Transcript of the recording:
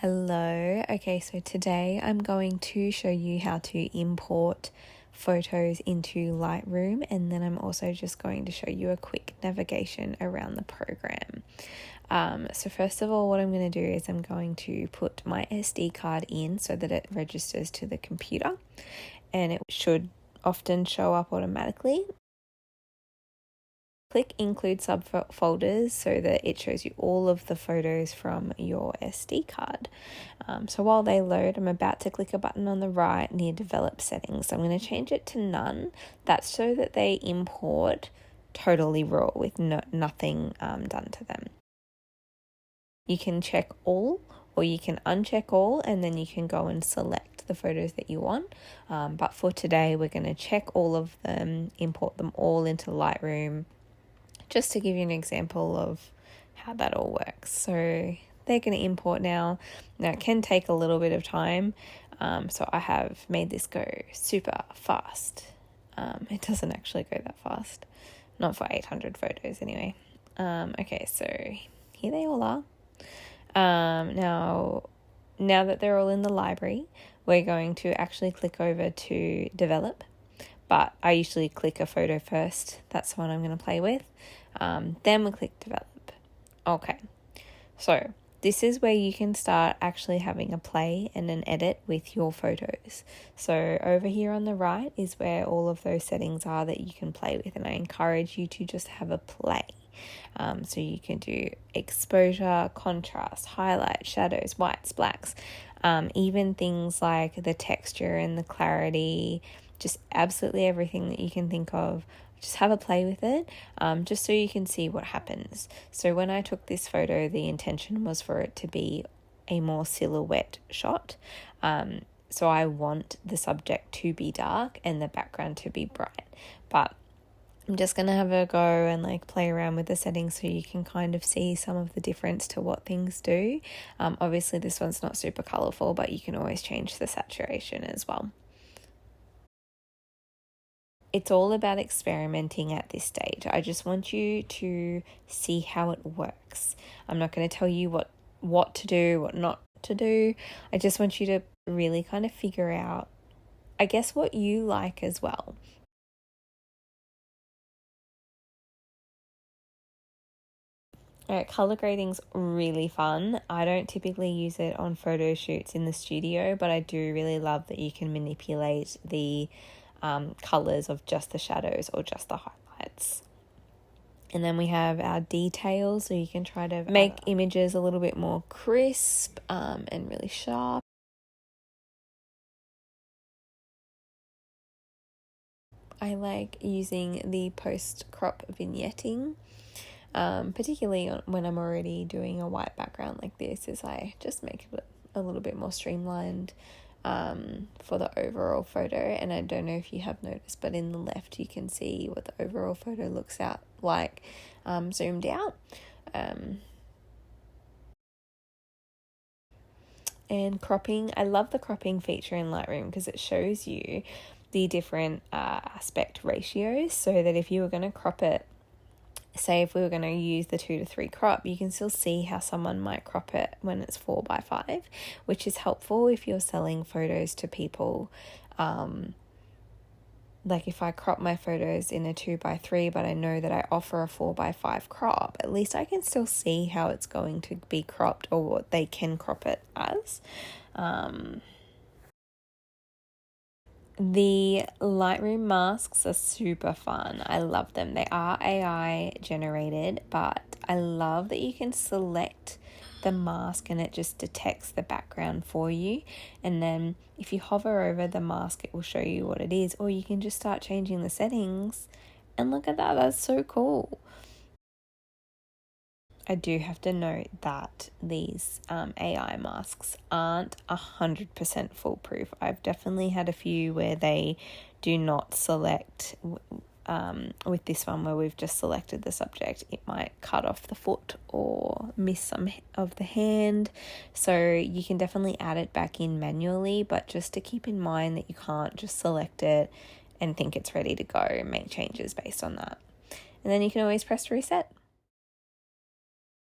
Hello. Okay, so today I'm going to show you how to import photos into Lightroom, and then I'm also just going to show you a quick navigation around the program. So first of all, what I'm going to do is I'm going to put my SD card in so that it registers to the computer, and it should often show up automatically. Click include subfolders so that it shows you all of the photos from your SD card. So while they load, I'm about to click a button on the right near develop settings. I'm going to change it to none. That's so that they import totally raw with nothing done to them. You can check all or you can uncheck all, and then you can go and select the photos that you want. But for today, we're going to check all of them, import them all into Lightroom, just to give you an example of how that all works. So they're going to import now. Now it can take a little bit of time. So I have made this go super fast. It doesn't actually go that fast. Not for 800 photos anyway. Okay, so here they all are. Now that they're all in the library, we're going to actually click over to develop. But I usually click a photo first. That's the one I'm going to play with. Then we click develop. Okay, so this is where you can start actually having a play and an edit with your photos. So over here on the right is where all of those settings are that you can play with, and I encourage you to just have a play. So you can do exposure, contrast, highlight, shadows, whites, blacks, even things like the texture and the clarity, just absolutely everything that you can think of. Just have a play with it, just so you can see what happens. So when I took this photo, the intention was for it to be a more silhouette shot. So I want the subject to be dark and the background to be bright. But I'm just going to have a go and play around with the settings so you can kind of see some of the difference to what things do. Obviously this one's not super colorful, but you can always change the saturation as well. It's all about experimenting at this stage. I just want you to see how it works. I'm not going to tell you what to do, what not to do. I just want you to really kind of figure out, I guess, what you like as well. Alright, color grading's really fun. I don't typically use it on photo shoots in the studio, but I do really love that you can manipulate the colors of just the shadows or just the highlights. And then we have our details, so you can try to make images a little bit more crisp and really sharp. I like using the post-crop vignetting, particularly when I'm already doing a white background like this, is I just make it a little bit more streamlined for the overall photo. And I don't know if you have noticed, but in the left you can see what the overall photo looks out like zoomed out. And cropping, I love the cropping feature in Lightroom because it shows you the different aspect ratios, so that if you were going to crop it, say if we were going to use the 2:3 crop, you can still see how someone might crop it when it's 4:5, which is helpful if you're selling photos to people. Like if I crop my photos in a 2:3, but I know that I offer a 4:5 crop, at least I can still see how it's going to be cropped or what they can crop it as. The Lightroom masks are super fun. I love them. They are AI generated, but I love that you can select the mask and it just detects the background for you. And then if you hover over the mask, it will show you what it is, or you can just start changing the settings. And look at that, that's so cool. I do have to note that these AI masks aren't 100% foolproof. I've definitely had a few where they do not select. With this one where we've just selected the subject, it might cut off the foot or miss some of the hand. So you can definitely add it back in manually, but just to keep in mind that you can't just select it and think it's ready to go and make changes based on that. And then you can always press reset.